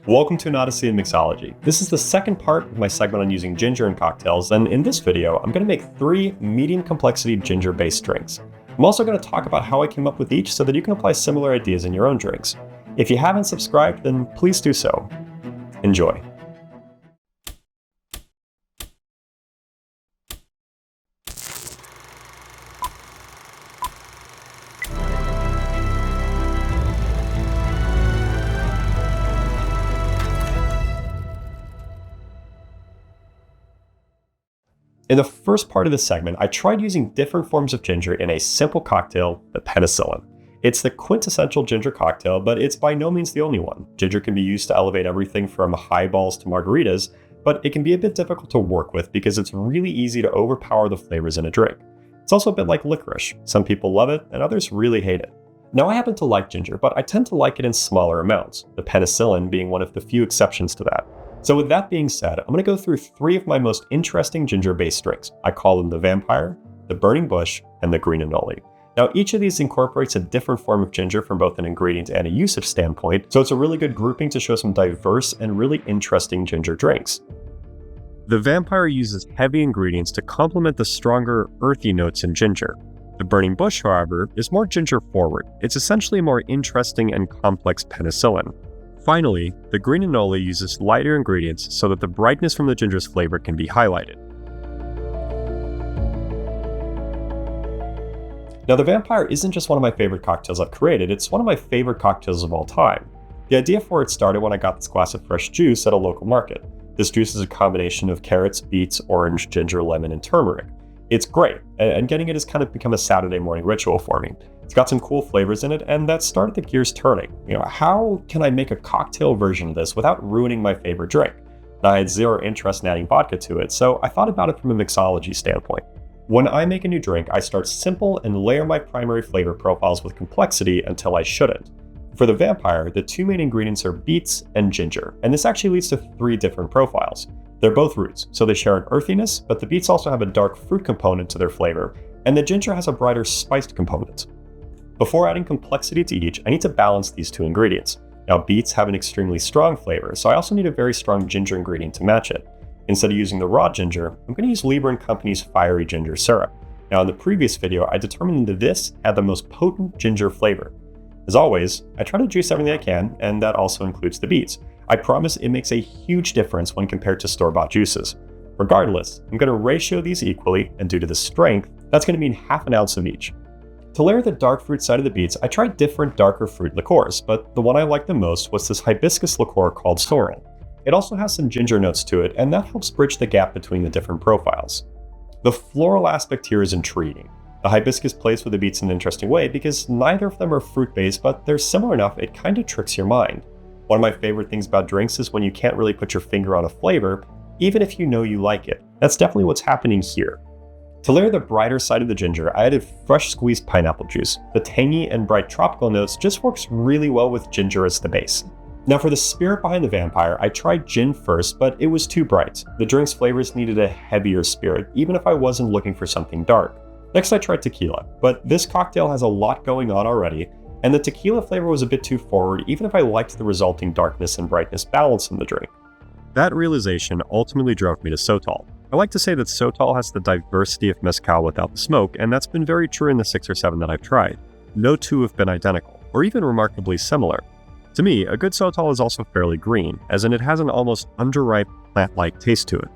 Welcome to an Odyssey in Mixology. This is the second part of my segment on using ginger in cocktails, and in this video, I'm going to make 3 medium complexity ginger-based drinks. I'm also going to talk about how I came up with each so that you can apply similar ideas in your own drinks. If you haven't subscribed, then please do so. Enjoy. In the first part of this segment, I tried using different forms of ginger in a simple cocktail, the penicillin. It's the quintessential ginger cocktail, but it's by no means the only one. Ginger can be used to elevate everything from highballs to margaritas, but it can be a bit difficult to work with because it's really easy to overpower the flavors in a drink. It's also a bit like licorice. Some people love it, and others really hate it. Now, I happen to like ginger, but I tend to like it in smaller amounts, the penicillin being one of the few exceptions to that. So with that being said, I'm going to go through 3 of my most interesting ginger-based drinks. I call them the Vampire, the Burning Bush, and the Green Andoli. Now, each of these incorporates a different form of ginger from both an ingredient and a usage standpoint, so it's a really good grouping to show some diverse and really interesting ginger drinks. The Vampire uses heavy ingredients to complement the stronger, earthy notes in ginger. The Burning Bush, however, is more ginger-forward. It's essentially a more interesting and complex penicillin. Finally, the Green Andoli uses lighter ingredients so that the brightness from the ginger's flavor can be highlighted. Now, the Vampire isn't just one of my favorite cocktails I've created, it's one of my favorite cocktails of all time. The idea for it started when I got this glass of fresh juice at a local market. This juice is a combination of carrots, beets, orange, ginger, lemon, and turmeric. It's great, and getting it has kind of become a Saturday morning ritual for me. It's got some cool flavors in it, and that started the gears turning. How can I make a cocktail version of this without ruining my favorite drink? And I had zero interest in adding vodka to it, so I thought about it from a mixology standpoint. When I make a new drink, I start simple and layer my primary flavor profiles with complexity until I shouldn't. For the Vampire, the 2 main ingredients are beets and ginger, and this actually leads to 3 different profiles. They're both roots, so they share an earthiness, but the beets also have a dark fruit component to their flavor, and the ginger has a brighter spiced component. Before adding complexity to each, I need to balance these 2 ingredients. Now, beets have an extremely strong flavor, so I also need a very strong ginger ingredient to match it. Instead of using the raw ginger, I'm going to use Lieber & Company's fiery ginger syrup. Now, in the previous video, I determined that this had the most potent ginger flavor. As always, I try to juice everything I can, and that also includes the beets. I promise it makes a huge difference when compared to store-bought juices. Regardless, I'm going to ratio these equally, and due to the strength, that's going to mean half an ounce of each. To layer the dark fruit side of the beets, I tried different darker fruit liqueurs, but the one I liked the most was this hibiscus liqueur called Sorrel. It also has some ginger notes to it, and that helps bridge the gap between the different profiles. The floral aspect here is intriguing. The hibiscus plays with the beets in an interesting way because neither of them are fruit-based, but they're similar enough it kind of tricks your mind. One of my favorite things about drinks is when you can't really put your finger on a flavor, even if you know you like it. That's definitely what's happening here. To layer the brighter side of the ginger, I added fresh squeezed pineapple juice. The tangy and bright tropical notes just works really well with ginger as the base. Now, for the spirit behind the Vampire, I tried gin first, but it was too bright. The drink's flavors needed a heavier spirit, even if I wasn't looking for something dark. Next, I tried tequila, but this cocktail has a lot going on already, and the tequila flavor was a bit too forward, even if I liked the resulting darkness and brightness balance in the drink. That realization ultimately drove me to Sotol. I like to say that Sotol has the diversity of mezcal without the smoke, and that's been very true in the 6 or 7 that I've tried. No 2 have been identical, or even remarkably similar. To me, a good Sotol is also fairly green, as in it has an almost underripe, plant-like taste to it.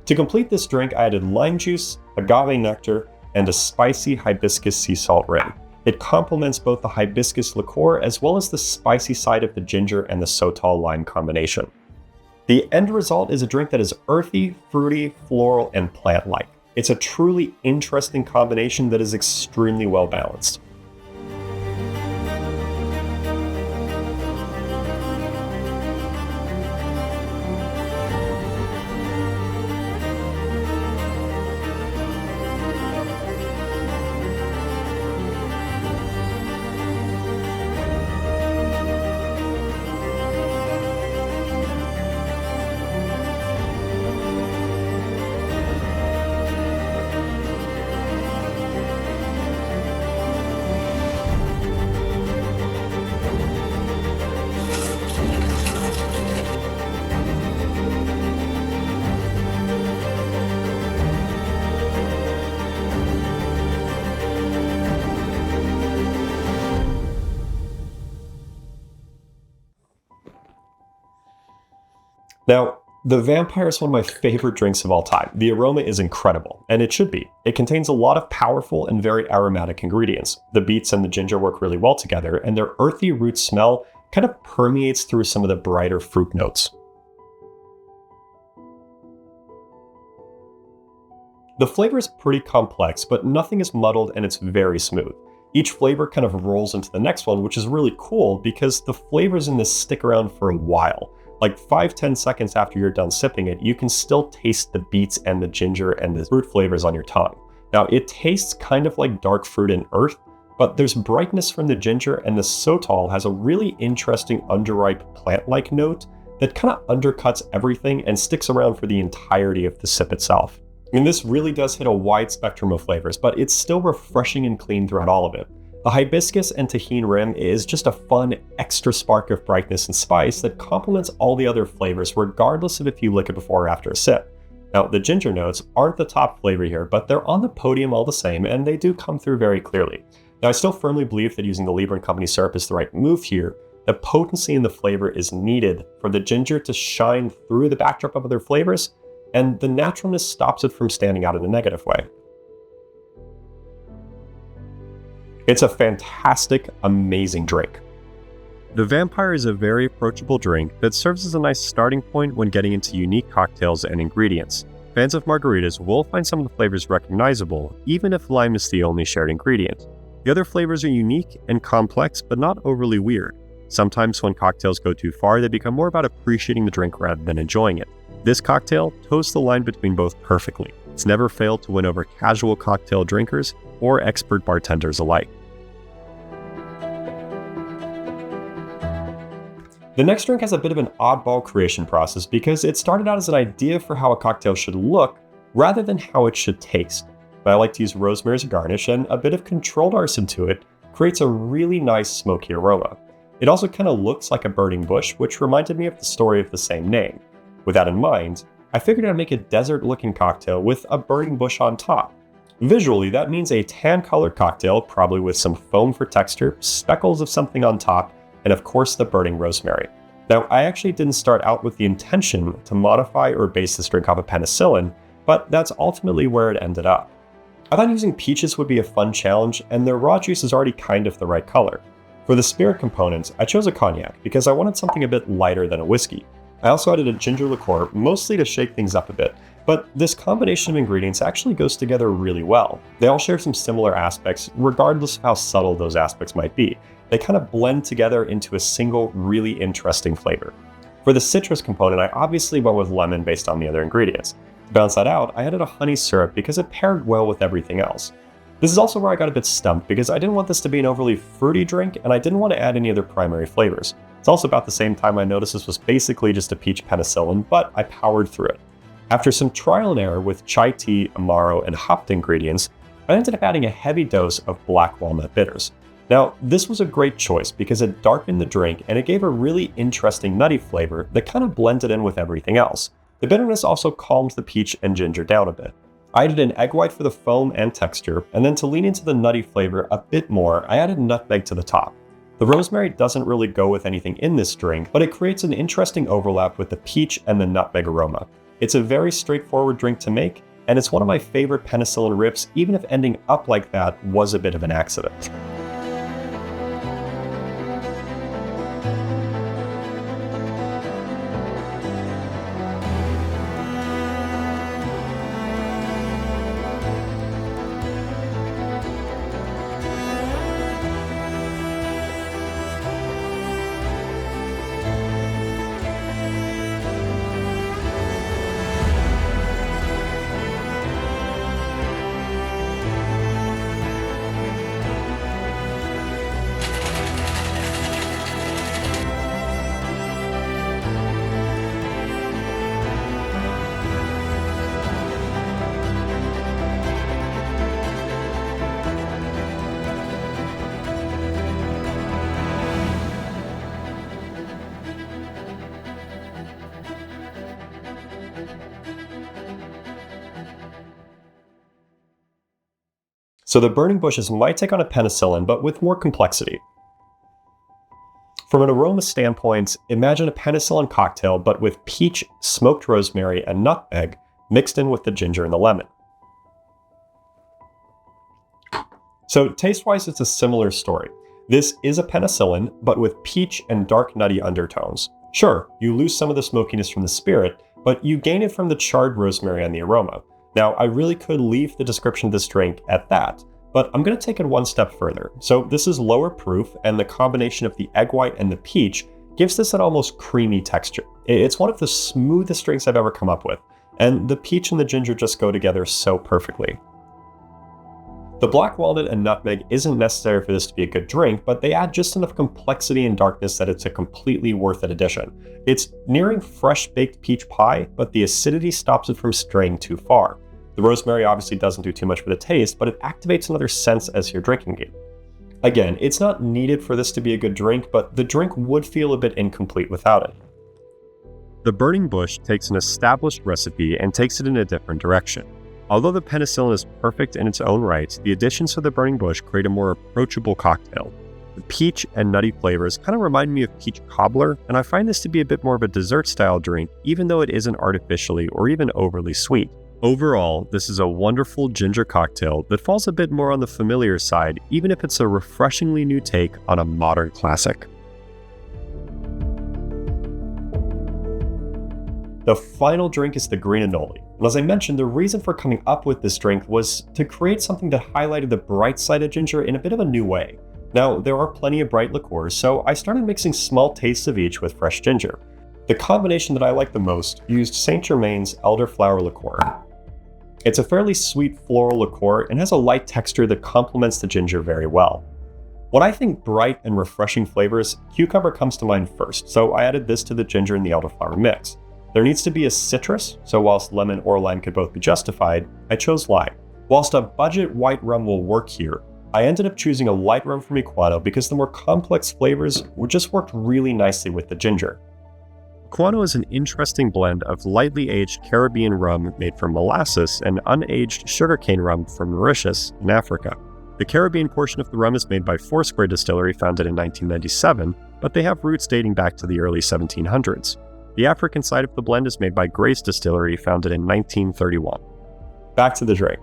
To complete this drink, I added lime juice, agave nectar, and a spicy hibiscus sea salt rim. It complements both the hibiscus liqueur as well as the spicy side of the ginger and the Sotol lime combination. The end result is a drink that is earthy, fruity, floral, and plant-like. It's a truly interesting combination that is extremely well balanced. Now, the Vampire is one of my favorite drinks of all time. The aroma is incredible, and it should be. It contains a lot of powerful and very aromatic ingredients. The beets and the ginger work really well together, and their earthy root smell kind of permeates through some of the brighter fruit notes. The flavor is pretty complex, but nothing is muddled and it's very smooth. Each flavor kind of rolls into the next one, which is really cool because the flavors in this stick around for a while. Like 5-10 seconds after you're done sipping it, you can still taste the beets and the ginger and the fruit flavors on your tongue. Now, it tastes kind of like dark fruit and earth, but there's brightness from the ginger, and the sotol has a really interesting underripe plant-like note that kind of undercuts everything and sticks around for the entirety of the sip itself. And this really does hit a wide spectrum of flavors, but it's still refreshing and clean throughout all of it. The hibiscus and tahini rim is just a fun extra spark of brightness and spice that complements all the other flavors regardless of if you lick it before or after a sip. Now, the ginger notes aren't the top flavor here, but they're on the podium all the same, and they do come through very clearly. Now, I still firmly believe that using the Lieber & Company syrup is the right move here. The potency in the flavor is needed for the ginger to shine through the backdrop of other flavors, and the naturalness stops it from standing out in a negative way. It's a fantastic, amazing drink. The Vampire is a very approachable drink that serves as a nice starting point when getting into unique cocktails and ingredients. Fans of margaritas will find some of the flavors recognizable, even if lime is the only shared ingredient. The other flavors are unique and complex, but not overly weird. Sometimes when cocktails go too far, they become more about appreciating the drink rather than enjoying it. This cocktail toes the line between both perfectly. It's never failed to win over casual cocktail drinkers or expert bartenders alike. The next drink has a bit of an oddball creation process because it started out as an idea for how a cocktail should look rather than how it should taste. But I like to use rosemary as a garnish, and a bit of controlled arson to it creates a really nice smoky aroma. It also kind of looks like a burning bush, which reminded me of the story of the same name. With that in mind, I figured I'd make a desert-looking cocktail with a burning bush on top. Visually, that means a tan-colored cocktail, probably with some foam for texture, speckles of something on top, and of course the burning rosemary. Now, I actually didn't start out with the intention to modify or base this drink off of penicillin, but that's ultimately where it ended up. I thought using peaches would be a fun challenge, and their raw juice is already kind of the right color. For the spirit components, I chose a cognac because I wanted something a bit lighter than a whiskey. I also added a ginger liqueur, mostly to shake things up a bit, but this combination of ingredients actually goes together really well. They all share some similar aspects, regardless of how subtle those aspects might be. They kind of blend together into a single, really interesting flavor. For the citrus component, I obviously went with lemon based on the other ingredients. To balance that out, I added a honey syrup because it paired well with everything else. This is also where I got a bit stumped because I didn't want this to be an overly fruity drink, and I didn't want to add any other primary flavors. It's also about the same time I noticed this was basically just a peach penicillin, but I powered through it. After some trial and error with chai tea, amaro, and hopped ingredients, I ended up adding a heavy dose of black walnut bitters. Now, this was a great choice because it darkened the drink and it gave a really interesting nutty flavor that kind of blended in with everything else. The bitterness also calmed the peach and ginger down a bit. I added an egg white for the foam and texture, and then to lean into the nutty flavor a bit more, I added nutmeg to the top. The rosemary doesn't really go with anything in this drink, but it creates an interesting overlap with the peach and the nutmeg aroma. It's a very straightforward drink to make, and it's one of my favorite penicillin riffs, even if ending up like that was a bit of an accident. So the burning bush is my take on a penicillin, but with more complexity. From an aroma standpoint, imagine a penicillin cocktail but with peach, smoked rosemary, and nutmeg mixed in with the ginger and the lemon. So taste-wise, it's a similar story. This is a penicillin, but with peach and dark nutty undertones. Sure, you lose some of the smokiness from the spirit, but you gain it from the charred rosemary and the aroma. Now, I really could leave the description of this drink at that, but I'm going to take it one step further. So this is lower proof, and the combination of the egg white and the peach gives this an almost creamy texture. It's one of the smoothest drinks I've ever come up with, and the peach and the ginger just go together so perfectly. The black walnut and nutmeg isn't necessary for this to be a good drink, but they add just enough complexity and darkness that it's a completely worth it addition. It's nearing fresh baked peach pie, but the acidity stops it from straying too far. The rosemary obviously doesn't do too much for the taste, but it activates another sense as you're drinking it. Again, it's not needed for this to be a good drink, but the drink would feel a bit incomplete without it. The burning bush takes an established recipe and takes it in a different direction. Although the penicillin is perfect in its own right, the additions to the burning bush create a more approachable cocktail. The peach and nutty flavors kind of remind me of peach cobbler, and I find this to be a bit more of a dessert-style drink, even though it isn't artificially or even overly sweet. Overall, this is a wonderful ginger cocktail that falls a bit more on the familiar side, even if it's a refreshingly new take on a modern classic. The final drink is the green Andoli. And as I mentioned, the reason for coming up with this drink was to create something that highlighted the bright side of ginger in a bit of a new way. Now, there are plenty of bright liqueurs, so I started mixing small tastes of each with fresh ginger. The combination that I like the most used Saint Germain's elderflower liqueur. It's a fairly sweet floral liqueur and has a light texture that complements the ginger very well. When I think bright and refreshing flavors, cucumber comes to mind first, so I added this to the ginger and the elderflower mix. There needs to be a citrus, so whilst lemon or lime could both be justified, I chose lime. Whilst a budget white rum will work here, I ended up choosing a light rum from Equano because the more complex flavors just worked really nicely with the ginger. Equano is an interesting blend of lightly aged Caribbean rum made from molasses and unaged sugarcane rum from Mauritius in Africa. The Caribbean portion of the rum is made by Foursquare Distillery, founded in 1997, but they have roots dating back to the early 1700s. The African side of the blend is made by Grace Distillery, founded in 1931. Back to the drink.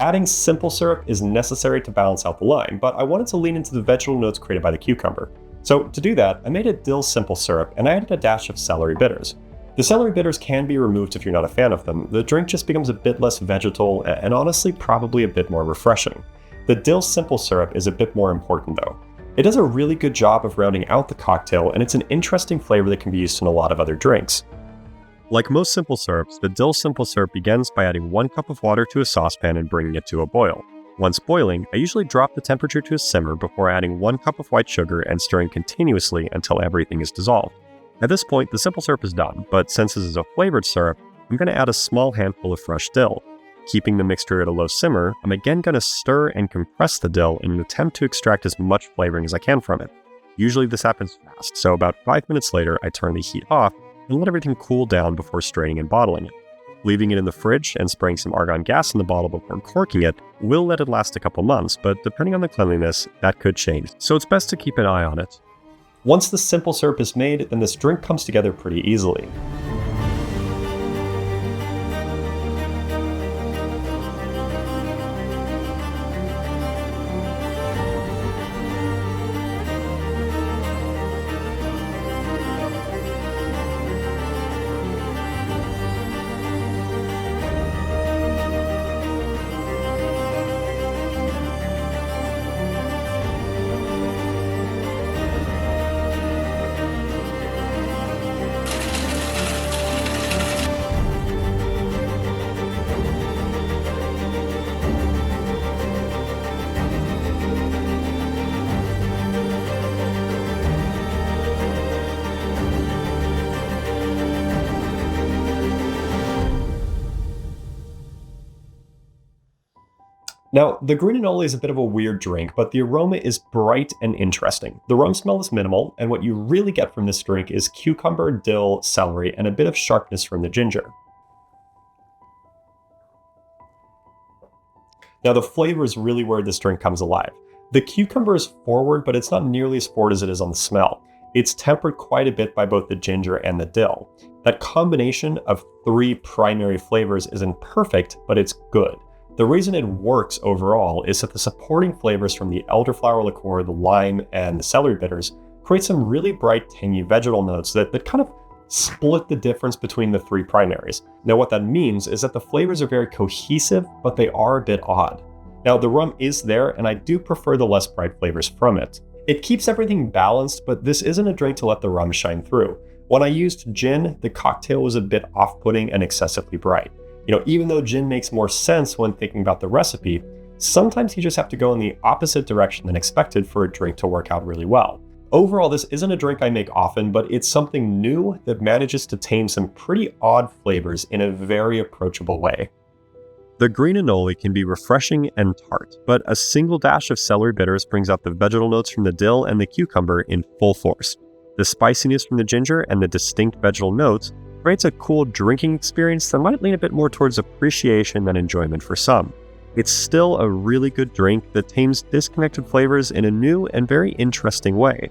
Adding simple syrup is necessary to balance out the lime, but I wanted to lean into the vegetal notes created by the cucumber. So to do that, I made a dill simple syrup and I added a dash of celery bitters. The celery bitters can be removed if you're not a fan of them. The drink just becomes a bit less vegetal and honestly probably a bit more refreshing. The dill simple syrup is a bit more important though. It does a really good job of rounding out the cocktail, and it's an interesting flavor that can be used in a lot of other drinks. Like most simple syrups, the dill simple syrup begins by adding 1 cup of water to a saucepan and bringing it to a boil. Once boiling, I usually drop the temperature to a simmer before adding 1 cup of white sugar and stirring continuously until everything is dissolved. At this point, the simple syrup is done, but since this is a flavored syrup, I'm going to add a small handful of fresh dill. Keeping the mixture at a low simmer, I'm again going to stir and compress the dill in an attempt to extract as much flavoring as I can from it. Usually this happens fast, so about 5 minutes later I turn the heat off and let everything cool down before straining and bottling it. Leaving it in the fridge and spraying some argon gas in the bottle before corking it will let it last a couple months, but depending on the cleanliness, that could change, so it's best to keep an eye on it. Once the simple syrup is made, then this drink comes together pretty easily. Now, the green Andoli is a bit of a weird drink, but the aroma is bright and interesting. The rum smell is minimal, and what you really get from this drink is cucumber, dill, celery, and a bit of sharpness from the ginger. Now, the flavor is really where this drink comes alive. The cucumber is forward, but it's not nearly as forward as it is on the smell. It's tempered quite a bit by both the ginger and the dill. That combination of 3 primary flavors isn't perfect, but it's good. The reason it works overall is that the supporting flavors from the elderflower liqueur, the lime, and the celery bitters create some really bright, tangy vegetal notes that kind of split the difference between the 3 primaries. Now, what that means is that the flavors are very cohesive, but they are a bit odd. Now, the rum is there, and I do prefer the less bright flavors from it. It keeps everything balanced, but this isn't a drink to let the rum shine through. When I used gin, the cocktail was a bit off-putting and excessively bright. Even though gin makes more sense when thinking about the recipe, sometimes you just have to go in the opposite direction than expected for a drink to work out really well. Overall, this isn't a drink I make often, but it's something new that manages to tame some pretty odd flavors in a very approachable way. The green Anoli can be refreshing and tart, but a single dash of celery bitters brings out the vegetal notes from the dill and the cucumber in full force. The spiciness from the ginger and the distinct vegetal notes creates a cool drinking experience that might lean a bit more towards appreciation than enjoyment for some. It's still a really good drink that tames disconnected flavors in a new and very interesting way.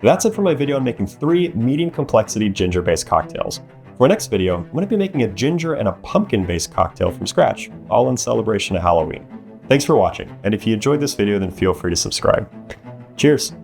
That's it for my video on making 3 medium complexity ginger-based cocktails. For my next video, I'm going to be making a ginger and a pumpkin-based cocktail from scratch, all in celebration of Halloween. Thanks for watching, and if you enjoyed this video, then feel free to subscribe. Cheers!